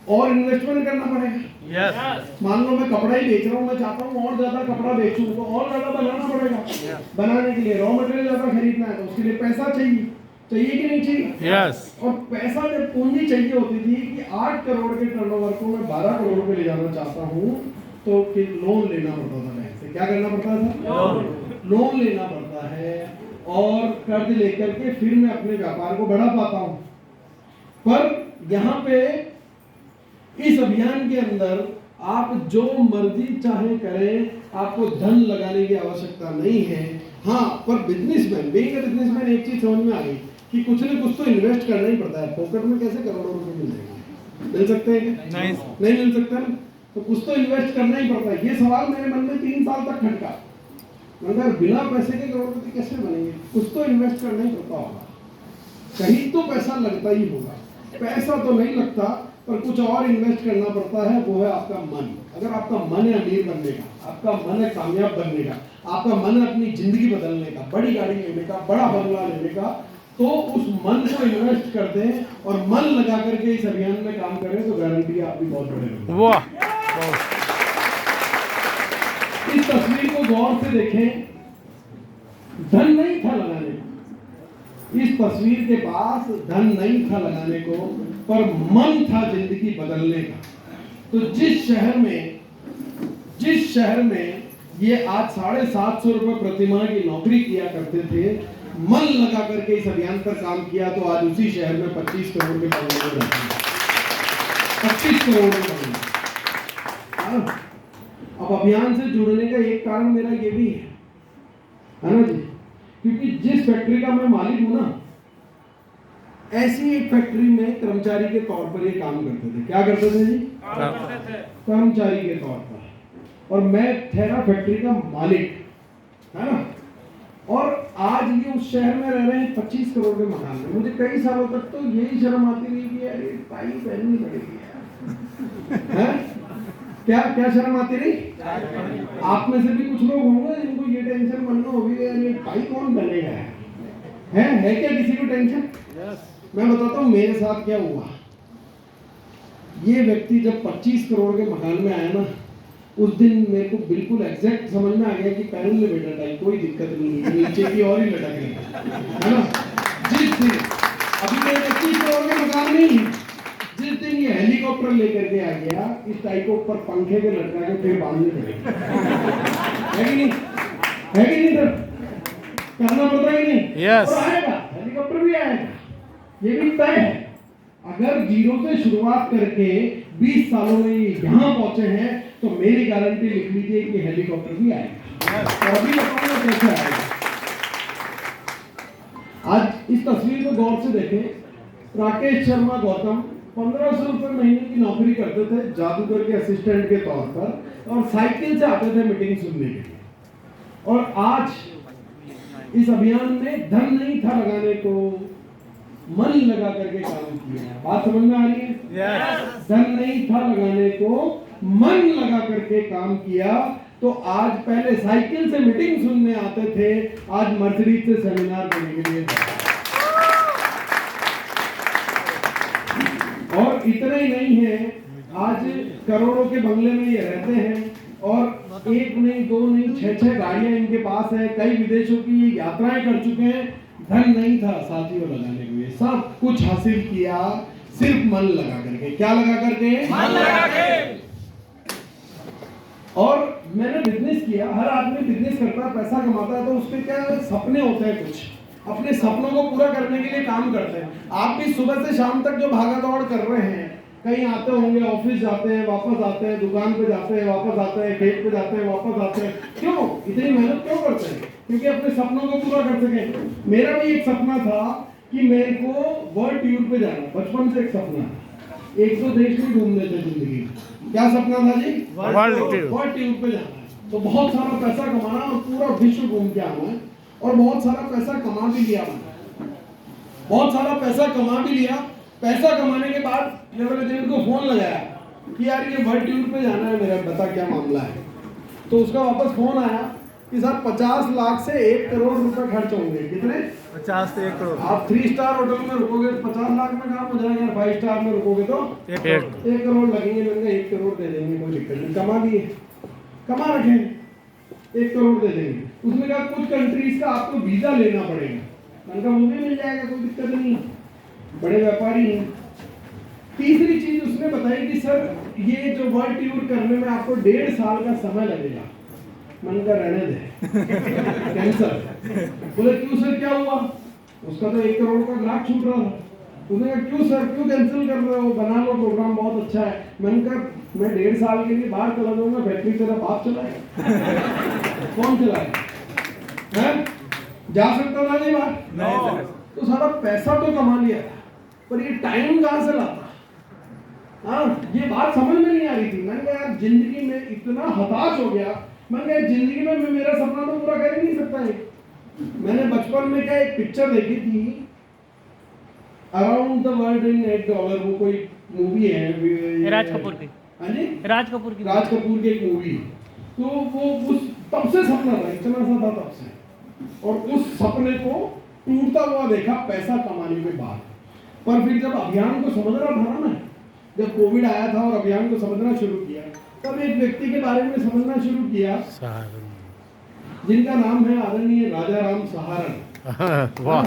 और इन्वेस्टमेंट करना पड़ेगा। मान लो मैं कपड़ा ही बेच रहा हूँ, मैं चाहता हूँ और ज्यादा कपड़ा बेचूं, तो और ज्यादा बनाना पड़ेगा। बनाने के लिए रॉ मटेरियल ज्यादा खरीदना है, तो उसके लिए पैसा चाहिए, चाहिए कि नहीं चाहिए? और पैसा जब पूंजी चाहिए होती थी कि 8 करोड़ के टर्नओवर को मैं 12 करोड़ पे ले जाना चाहता हूँ, तो फिर लोन लेना पड़ता था बैंक से। क्या करना पड़ता था? लोन लेना पड़ता है, और कर्ज लेकर के फिर मैं अपने व्यापार को बढ़ा पाता हूँ। पर यहाँ पे इस अभियान के अंदर आप जो मर्जी चाहे करें, आपको धन लगाने की आवश्यकता नहीं है। हाँ, पर बिजनेसमैन, एक चीज समझ में आ गई कि कुछ न कुछ तो इन्वेस्ट करना ही पड़ता है। पॉकेट में कैसे करोड़ों रुपए मिल जाएंगे? मिल सकते हैं क्या? नहीं मिल सकता ना, तो कुछ तो इन्वेस्ट करना ही पड़ता है। ये सवाल मेरे मन में 3 साल तक खटका, मगर बिना पैसे के करोड़पति कैसे बनेंगे? कुछ तो इन्वेस्ट करना ही पड़ता होगा, कहीं तो पैसा लगता ही होगा। पैसा तो नहीं लगता, पर कुछ और इन्वेस्ट करना पड़ता है, वो है आपका मन। अगर आपका मन है अमीर बनने का, आपका मन है कामयाब बनने का, आपका मन है अपनी जिंदगी बदलने का, बड़ी गाड़ी लेने का, बड़ा बंगला लेने का, तो उस मन को इन्वेस्ट कर दें और मन लगा करके इस अभियान में काम करें, तो गारंटी है आप भी बहुत बड़े होंगे। वाह! इस तस्वीर को गौर से देखें, धन नहीं था लगाने को, इस तस्वीर के पास धन नहीं था लगाने को, पर मन था जिंदगी बदलने का। तो जिस शहर में ये आज 750 रुपए प्रतिमाह की नौकरी किया करते थे, मन लगा करके इस अभियान पर काम किया, तो आज उसी शहर में 25 करोड़ के बंगले रहते हैं। 25 करोड़ के बंगले। अब अभियान से जुड़ने का एक कारण मेरा ये भी है ना जी, क्योंकि जिस फैक्ट्री का मैं मालिक हूं ना, ऐसी एक फैक्ट्री में कर्मचारी के तौर पर ये काम करते थे। क्या करते थे जी? कर्मचारी के तौर पर। और मैं ठहरा फैक्ट्री का मालिक, है ना। और आज ये उस शहर में रह रहे हैं 25 करोड़ के मकान में। मुझे कई सालों तक तो यही शर्म आती रही कि यार ये टाई पहननी पड़ेगी यार। क्या शर्म आती रही? आप में से भी कुछ लोग होंगे जिनको ये टेंशन बनना होगी, यार ये टाई कौन पहनेगा? है क्या किसी को टेंशन? मैं बताता हूँ मेरे साथ क्या हुआ। ये व्यक्ति जब 25 करोड़ के मकान में आया ना, उस दिन मेरे को बिल्कुल एग्जैक्ट समझ में आ गया कि पहन ले बेटा टाई, कोई दिक्कत नहीं है, नीचे की और ही लटक रही है ना। जिस दिन अभी मेरे 25 करोड़ के मकान में ही, जिस दिन ये हेलीकॉप्टर लेकर के आ गया, इस टाई को ऊपर पंखे पे लटका के फिर बांधने पड़ेगा। है कि नहीं? है कि नहीं सर? करना पड़ता है कि नहीं? और आएगा, हेलीकॉप्टर भी आएगा, ये भी तय है। अगर जीरो से शुरुआत करके 20 सालों में यहाँ पहुंचे हैं, तो मेरी गारंटी लिख लीजिए कि हेलीकॉप्टर भी आएगा। और अभी बताऊंगा कैसे आएगा। आज इस तस्वीर को गौर से देखें। राकेश शर्मा गौतम 1500 रुपए महीने की नौकरी करते थे जादूगर के असिस्टेंट के तौर पर, और साइकिल से आते थे मीटिंग सुनने के लिए। और आज इस अभियान में धन नहीं था लगाने को, मन लगा करके काम किया। बात समझ में आ रही है? धन नहीं था लगाने को, मन लगा करके काम किया, तो आज पहले साइकिल से मीटिंग सुनने आते थे, आज मर्सिडीज से सेमिनार देने के लिए। और इतना ही नहीं है, आज करोड़ों के बंगले में ये रहते हैं, और एक नहीं, दो नहीं, 6 गाड़ियां इनके पास है। कई विदेशों की यात्राएं कर चुके हैं। धन नहीं था साथियों लगाने को, ये सब कुछ हासिल किया सिर्फ मन लगा करके। क्या लगा करके? मन लगा के। और मैंने बिजनेस किया। हर आदमी बिजनेस करता है, पैसा कमाता है, तो उसके क्या सपने होते हैं, कुछ अपने सपनों को पूरा करने के लिए काम करते हैं। आप भी सुबह से शाम तक जो भागा दौड़ कर रहे हैं, कहीं आते होंगे, ऑफिस जाते हैं, वापस आते हैं, दुकान पे जाते हैं, वापस आते हैं, खेत पे जाते हैं, वापस आते हैं। क्यों इतनी मेहनत क्यों करते हैं? क्योंकि अपने सपनों को पूरा कर सकें। मेरा भी एक सपना था कि मेरे को वर्ल्ड टूर पे जाना, बचपन से एक सपना। 1-2 देश में घूमने थे जिंदगी। क्या सपना था जी? वर्ल्ड टूर पे जाना है। तो बहुत सारा पैसा कमाना और पूरा विश्व घूम के आना है। और बहुत सारा पैसा कमा भी लिया मैंने, बहुत सारा पैसा कमा भी लिया। पैसा कमाने के बाद ट्रैवल एजेंट को फोन लगाया कि यार ये वर्ल्ड टूर पे जाना है मेरा, बता क्या मामला है। तो उसका वापस फोन आया कि साहब 50 लाख से 1 करोड़ रुपए खर्च होंगे। कितने? 50 से 1 करोड़। आप 3 स्टार होटल में रुकोगे तो 50 लाख में काम हो जाएगा, 5 स्टार में रुकोगे तो 1 करोड़ लगेंगे। मैंने 1 करोड़ दे देंगे, कोई दिक्कत नहीं, कमा लिए, कमा रखे, 1 करोड़ दे देंगे। उसमें कहा कुछ कंट्रीज का आपको वीजा लेना पड़ेगा, मैंने कहा वो भी मिल जाएगा, कोई दिक्कत नहीं, बड़े व्यापारी हैं। तीसरी चीज उसने बताई कि सर ये जो वर्ल्ड टूर करने में आपको 1.5 साल का समय लगेगा। मैंने कहा रहने दे, कैंसर। बोले क्यों सर, क्या हुआ? उसका तो 1 करोड़ का ग्राहक छूट रहा था। उसने कहा क्यों सर, क्यों कैंसिल कर रहे हो, बना लो प्रोग्राम, बहुत अच्छा है। मैंने कहा मैं 1.5 साल के लिए बाहर चला जाऊंगा, फैक्ट्री तेरा बाप चलाएगा। कौन चलाएगा? है जा सकता था नहीं बाहर? तो सारा पैसा तो कमा लिया था, पर ये टाइम कहाँ से लाता? हाँ, ये बात समझ में नहीं आ रही थी। मैंने कहा यार जिंदगी में इतना हताश हो गया, मैंने कहा जिंदगी में मैं मेरा सपना तो पूरा कर ही नहीं सकता है। मैंने बचपन में क्या एक पिक्चर देखी थी, अराउंड द वर्ल्ड इन $8, वो कोई मूवी है राज कपूर की। हाँ जी, राज कपूर की एक मूवी। तो वो उस तब से सपना था, इतना सा था तब से, और उस सपने को टूटता हुआ देखा पैसा कमाने के बाद। पर फिर जब अभियान को समझ रहा था ना, जब कोविड आया था और अभियान को समझना शुरू किया, तब एक व्यक्ति के बारे में समझना शुरू किया जिनका नाम है आदरणीय राजा राम सहारण। वाह।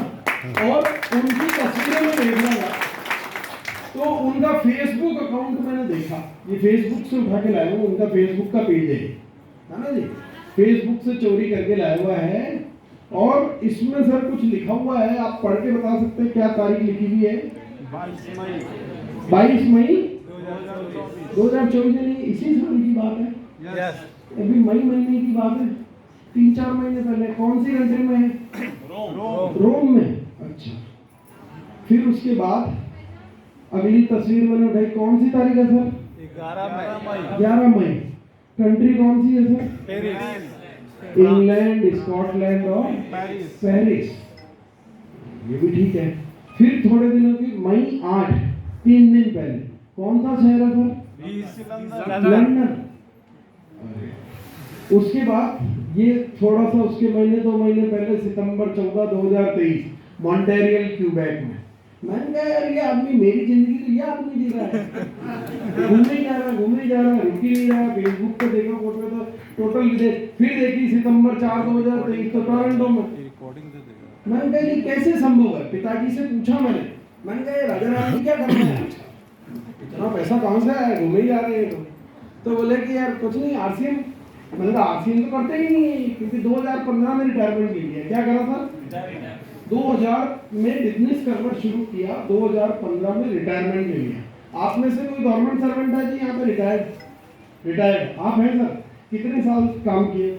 और उनकी तस्वीरें में देख रहा तो उनका फेसबुक अकाउंट मैंने देखा, ये फेसबुक से उठा के लाया हूँ, उनका फेसबुक का पेज है ना जी, फेसबुक से चोरी करके लाया हुआ है। और इसमें सर कुछ लिखा हुआ है, आप पढ़ के बता सकते हैं क्या तारीख लिखी हुई है? 22 मई 2024, यानी इसी साल की बात है। अभी मई महीने की बात है, 3-4 महीने पहले। कौन सी कंट्री में है? रोम में। अच्छा, फिर उसके बाद अगली तस्वीर मैंने उठाई, कौन सी तारीख है सर? 11 मई। कंट्री कौन सी है सर? पेरिस। इंग्लैंड, स्कॉटलैंड और पेरिस। ये भी ठीक है। फिर थोड़े दिनों की मई 8, 3 दिन पहले, कौन सा शहर है सर? लंदन। उसके बाद ये थोड़ा सा उसके महीने 2 महीने पहले, सितंबर 14, 2023, मॉन्टेरियल क्यूबेक में। मैंने कहा यार ये आदमी, मेरी जिंदगी तो ये आदमी जी रहा है, घूमने जा रहा है, रुक ही नहीं रहा। फेसबुक पे देखा फोटो तो टोटल विदेश। फिर देखी सितंबर 4, 2023, तो टोरंटो में। मैंने कहा ये कैसे संभव है? पिताजी से पूछा मैंने कहा ये राजा राम क्या करना है, इतना पैसा कहाँ से आया, घूमे ही जा रहे हैं। तो बोले कि यार कुछ नहीं, आरसीएम। मैंने कहा आरसीएम तो करते ही नहीं, क्योंकि 2015 में रिटायरमेंट ले लिया। क्या करा था? 2000 में बिजनेस करना शुरू किया, 2015 में रिटायरमेंट ले लिया। आप में से कोई गवर्नमेंट सर्वेंट है जी यहाँ पे रिटायर्ड? आप हैं सर? कितने साल काम किए?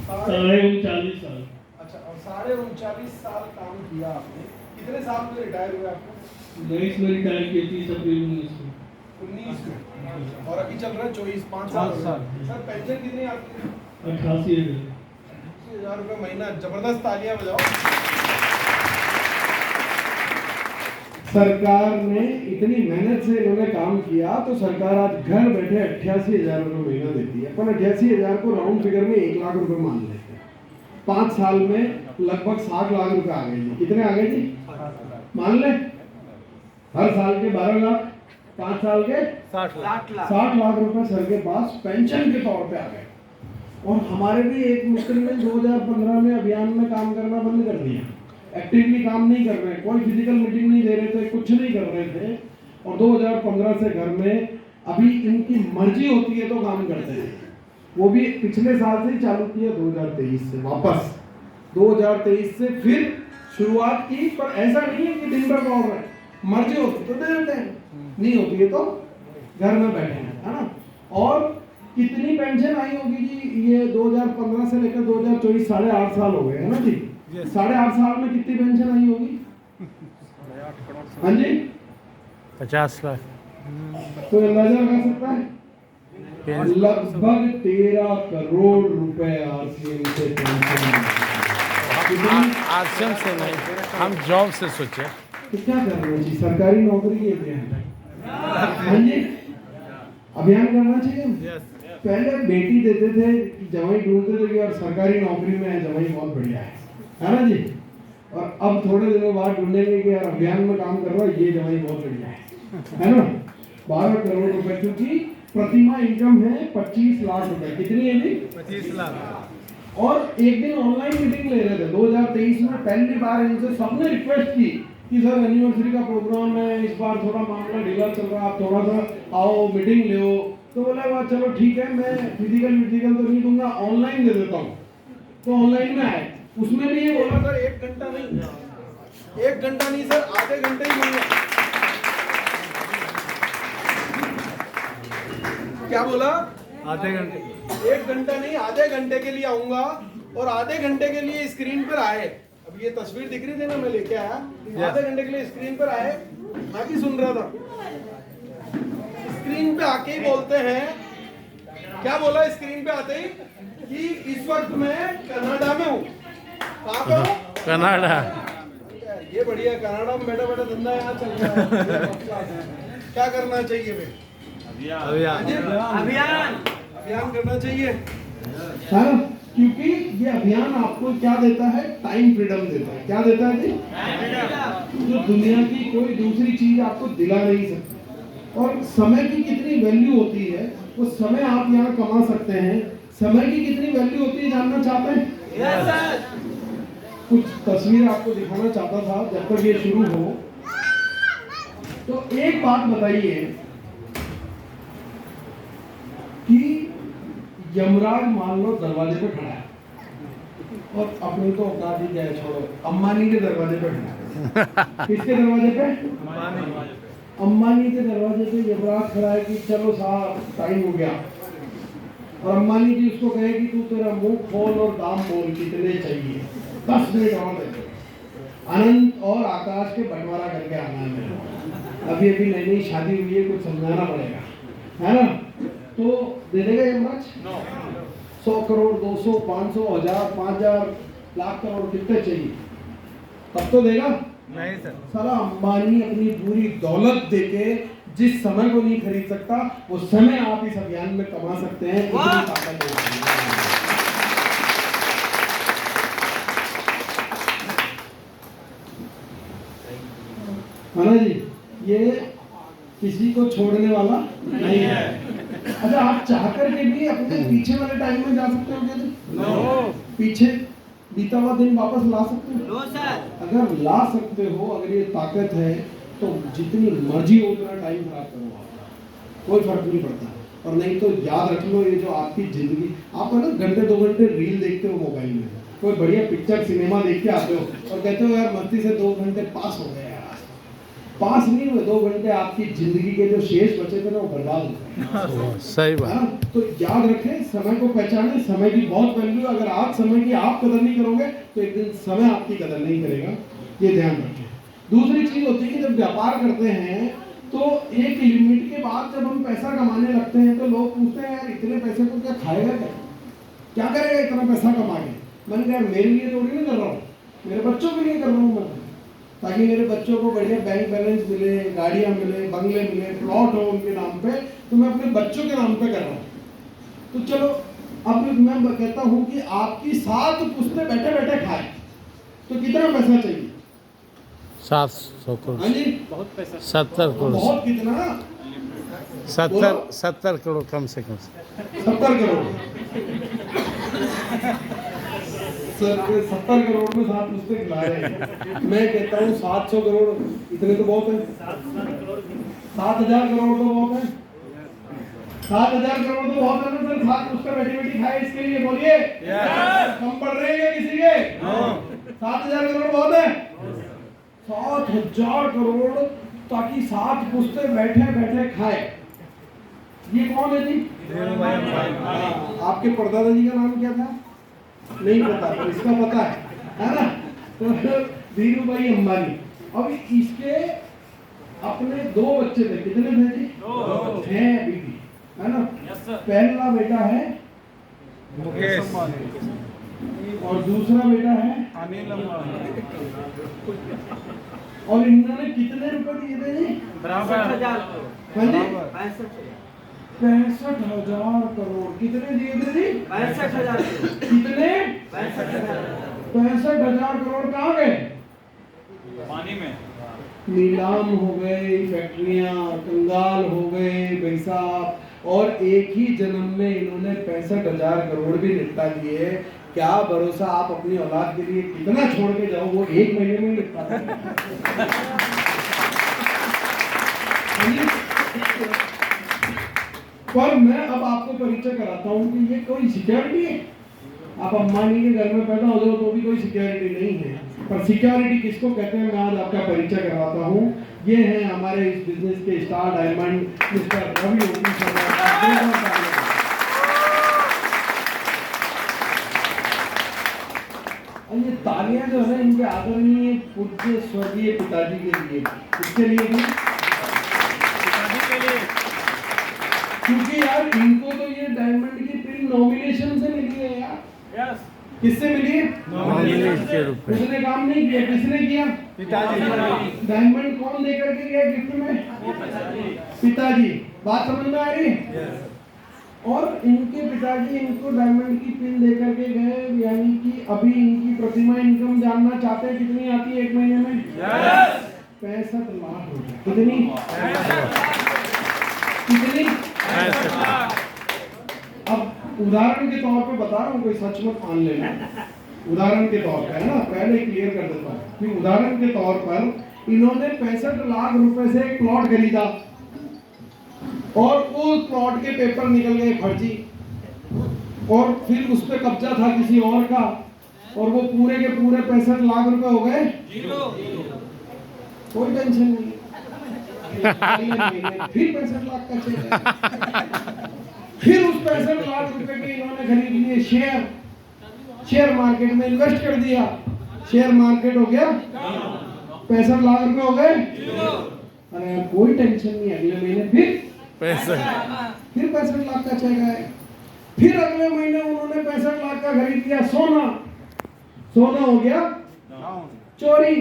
39 साल। अच्छा, और 39 साल काम किया आपने। कितने साल में रिटायर हुए आपको? 22 में रिटायर किए, 30 अप्रैल 19 में। और अभी चल रहा है 24, 5 साल। सर पेंशन कितनी आती है? 88,000 रुपए महीना। जबरदस्त तालियां बजाओ। सरकार ने इतनी मेहनत से इन्होंने काम किया, तो सरकार आज घर बैठे 88,000 रुपए महीना देती है। अपन 88,000 को राउंड फिगर में 1 लाख रुपए मान लेते हैं। 5 साल में लगभग 60 लाख रुपए आ गए जी। कितने आ गए जी? मान ले, हर साल के 12 लाख, 5 साल के 60 लाख रुपए सर के पास पेंशन के तौर पे आ गए। और हमारे भी एक मुश्किल में 2015 में अभियान में काम करना बंद कर दिया, एक्टिवली काम नहीं कर रहे, कोई फिजिकल मीटिंग नहीं दे रहे थे, कुछ नहीं कर रहे थे। और 2015 से घर में अभी इनकी मर्जी होती है तो काम करते हैं। वो भी पिछले साल से ही चालू किया, 2023 से वापस, 2023 से फिर शुरुआत की। पर ऐसा नहीं है कि दिन भर दौड़ रहे, मर्जी होती तो दे देते हैं, नहीं होती है तो घर में बैठे हैं, है ना। और कितनी पेंशन आई होगी जी? ये 2015 से लेकर 2024 8.5 साल हो गए, है ना जी। 8.5 साल में कितनी पेंशन आई होगी? हाँ जी, 50 लाख। तो अंदाजा लगा सकता है? लगभग 13 करोड़ रुपए आरसीएम से पेंशन। आरसीएम से नहीं, हम जॉब से सोचे तो क्या करना जी, सरकारी नौकरी के लिए। हाँ जी, अभियान करना चाहिए। पहले बेटी देते थे, जवाई ढूंढते थे कि यार सरकारी नौकरी में है, जवाई बहुत बढ़िया है ना जी। और अब थोड़े दिनों बाद ढूंढेंगे कि यार अभियान में काम कर रहा है, ये जवाई बहुत बढ़िया है ना। 12 करोड़ रुपए, क्योंकि प्रतिमा इनकम है 25 लाख रुपए। कितनी है जी? 25 लाख। और एक दिन ऑनलाइन मीटिंग ले रहे थे 2023 में, पहली बार इनसे सबने रिक्वेस्ट की कि सर एनिवर्सरी का प्रोग्राम है, इस बार थोड़ा मामला ढीला चल रहा है, आप थोड़ा सा आओ मीटिंग ले। तो बोला वाह चलो ठीक है, मैं फिजिकल तो नहीं दूंगा, ऑनलाइन दे देता हूँ। तो ऑनलाइन में आए, उसमें भी ये बोला सर 1 घंटा नहीं, 1 घंटा नहीं सर, आधे घंटे ही नहीं। क्या बोला? आधे घंटे। 1 घंटा नहीं, आधे घंटे के लिए आऊंगा, और आधे घंटे के लिए स्क्रीन पर आए। अब ये तस्वीर दिख रही थी ना, मैं लेके आया, आधे घंटे के लिए स्क्रीन पर आए, मैं भी सुन रहा था। स्क्रीन पे आके ही बोलते हैं, क्या बोला स्क्रीन पे आते ही, कि इस वक्त मैं कनाडा में हूँ। कहाँ पे हूँ? कनाडा। ये बढ़िया, कनाडा में बैठा बैठा धंधा यहाँ चल रहा है। क्या करना चाहिए भाई? अभियान करना चाहिए, है ना। क्योंकि ये अभियान आपको क्या देता है? टाइम फ्रीडम देता है। क्या देता है जी? जो दुनिया की कोई दूसरी चीज आपको दिला नहीं सकती। और समय की कितनी वैल्यू होती है, वो समय आप यहाँ कमा सकते हैं। समय की कितनी वैल्यू होती है जानना चाहते हैं? yes, sir. कुछ तस्वीर आपको दिखाना चाहता था जब तक ये शुरू हो। तो एक बात बताइए कि यमराज मान लो दरवाजे पे खड़ा है, और अपने को औकात ही क्या है, छोड़ो, अंबानी के दरवाजे पे खड़ा है। किसके दरवाजे पे? अंबानी के दरवाजे पे यमराज खड़ा है कि चलो साहब टाइम हो गया, और अंबानी जी उसको कहे कि तू तेरा मुंह खोल और दाम बोल, कितने चाहिए, 10 मिनट और दे दो, अनंत और आकाश के बंटवारा करके आना है मेरे। अभी अभी नई नई शादी हुई है, कुछ समझाना पड़ेगा, है ना। तो दे देगा यमराज? 100 करोड़, 200, 500, 1000, 5000, लाख करोड़, कितने चाहिए? तब तो देगा नहीं सर। साला अंबानी अपनी पूरी दौलत देके जिस समय को नहीं खरीद सकता, वो समय आप इस अभियान में कमा सकते हैं। इतनी ताकत है ना जी। ये किसी को छोड़ने वाला नहीं है। अच्छा, आप चाहकर के भी अपने पीछे वाले टाइम में जा सकते हो क्या जी? नो। पीछे बीता हुआ दिन वापस ला सकते हो? No sir. अगर ला सकते हो, अगर ये ताकत है, तो जितनी मर्जी हो उतना टाइम खराब करो आप, कोई फर्क नहीं पड़ता। और नहीं तो याद रख लो, ये जो आपकी जिंदगी, आप ना घंटे 2 घंटे रील देखते हो मोबाइल में, कोई बढ़िया पिक्चर सिनेमा देख के आते हो और कहते हो यार मस्ती से 2 घंटे पास हो गए। पास नहीं हुए 2 घंटे, आपकी जिंदगी के जो शेष बचे थे ना, वो बर्बाद हो गए। सही बात। तो याद रखें, समय को पहचानें, समय की बहुत वैल्यू। अगर आज समय की आप कदर नहीं करोगे तो एक दिन समय आपकी कदर नहीं करेगा, ये ध्यान रखें। दूसरी चीज होती है कि जब व्यापार करते हैं तो एक लिमिट के बाद जब हम पैसा कमाने लगते हैं तो लोग पूछते हैं यार इतने पैसे को क्या खाएगा, क्या करेगा इतना पैसा कमा के। मैंने कहा मेरे लिए थोड़ी नहीं कर रहा हूँ, मेरे बच्चों के लिए कर रहा हूँ मैं, ताकि मेरे बच्चों को बढ़िया बैंक बैलेंस मिले, गाड़ियाँ मिले, बंगले मिले, प्लॉट हो उनके नाम पे, तो मैं अपने बच्चों के नाम पे कर रहा हूँ। तो चलो अब मैं कहता हूँ कि आपकी 7 पुश्तें बैठे बैठे खाए तो कितना पैसा चाहिए? 700 करोड़। हाँ जी, बहुत पैसा। 70 करोड़। बहुत कितना? 70 करोड़ कम से कम। 70 करोड़। सर 70 करोड़ में 7 पुस्तक खिला रहे हैं। मैं कहता हूँ 700 करोड़ इतने तो बहुत है। 7000 करोड़ तो बहुत है। 7000 करोड़ तो बहुत है ना सर। 7 पुस्तक बैठी बैठी खाए, इसके लिए बोलिए कम पड़ रहे हैं किसी के? 7000 करोड़ बहुत है। 7000 करोड़ ताकि 7 पुस्तक बैठे बैठे खाए। ये कौन है जी? आपके परदादा जी का नाम क्या था? नहीं पता, तो इसका पता है ना। तो धीरू भाई अंबानी। अब इसके अपने 2 बच्चे थे, कितने थे जी? 2 हैं बीबी, है ना। पहला बेटा है मुकेश और दूसरा बेटा है अनिल अंबानी। और इन्होंने कितने रुपए दिए थे जी? बराबर। हाँ जी, 65,000 करोड़। कितने दिए थे जी? 65,000। कितने? 65,000। 65,000 करोड़ कहाँ गए? पानी में। नीलाम हो गए, फैक्ट्रियां कंगाल हो गए भाई साहब, और एक ही जन्म में इन्होंने 65,000 करोड़ भी निपटा दिए। क्या भरोसा आप अपनी औलाद के लिए कितना छोड़ के जाओ, वो एक महीने में निपटा देंगे। पर मैं अब आपको परिचय कराता हूँ कि ये कोई सिक्योरिटी है। आप अंबानी के घर में पैदा हो जाओ तो भी कोई सिक्योरिटी नहीं है, पर सिक्योरिटी किसको कहते हैं मैं आज आपका परिचय करवाता हूँ। ये हैं हमारे इस बिजनेस के star diamond mister Ravi OP Sharma. ये तालियां जो है इनके आदरणीय पूज्य स्वर्गीय पिताजी के लिए, इसके लिए भी, क्योंकि यार इनको तो ये डायमंड की पिन नॉमिनेशन से मिली है यार। किससे मिली है? नॉमिनेशन के रूप में। उसने काम नहीं किया, किसने किया? पिताजी। डायमंड कौन देकर के गया गिफ्ट में? पिताजी। बात समझ में आ रही है? और इनके पिताजी इनको डायमंड की पिन देकर के गए, यानी कि अभी इनकी प्रतिमा इनकम जानना चाहते हैं कितनी आती है एक महीने में? 65 लाख रुपए। कितनी? कितनी? अब उदाहरण के तौर पे बता रहा हूँ, कोई सच मत मान लेना। उदाहरण के तौर पे है ना, पहले क्लियर कर देता हूँ कि उदाहरण के तौर पर इन्होंने 65 लाख रुपए से एक प्लॉट खरीदा और उस प्लॉट के पेपर निकल गए फर्जी, और फिर उस पर कब्जा था किसी और का, और वो पूरे के पूरे 65 लाख रुपए हो गए कोई टेंशन नहीं। फिर 65 लाख का चेक है। फिर उस 65 लाख रुपए के इन्होंने खरीद लिए शेयर मार्केट में इन्वेस्ट कर दिया, शेयर मार्केट हो गया 65 लाख रुपए हो गए। अरे कोई टेंशन नहीं, अगले महीने फिर 65 लाख का चेक आए। फिर अगले महीने उन्होंने 65 लाख का खरीद लिया सोना हो गया चोरी,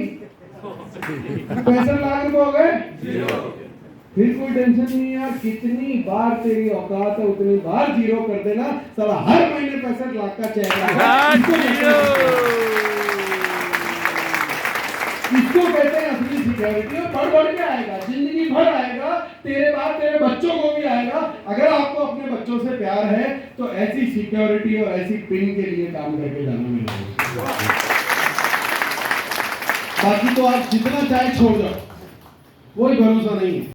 65 लाख रुपए हो गए। फिर कोई टेंशन नहीं यार, कितनी बार तेरी औकात है उतनी बार जीरो कर देना, साला हर महीने 65 लाख का चेक इसको कहते हैं असली सिक्योरिटी। और बढ़ के आएगा, जिंदगी भर आएगा, तेरे बाद तेरे बच्चों को भी आएगा। अगर आपको अपने बच्चों से प्यार है तो ऐसी सिक्योरिटी और ऐसी पिन के लिए काम करके जाना मिलेगा। बाकी तो आप जितना चाहे छोड़ जाओ, कोई भरोसा नहीं है।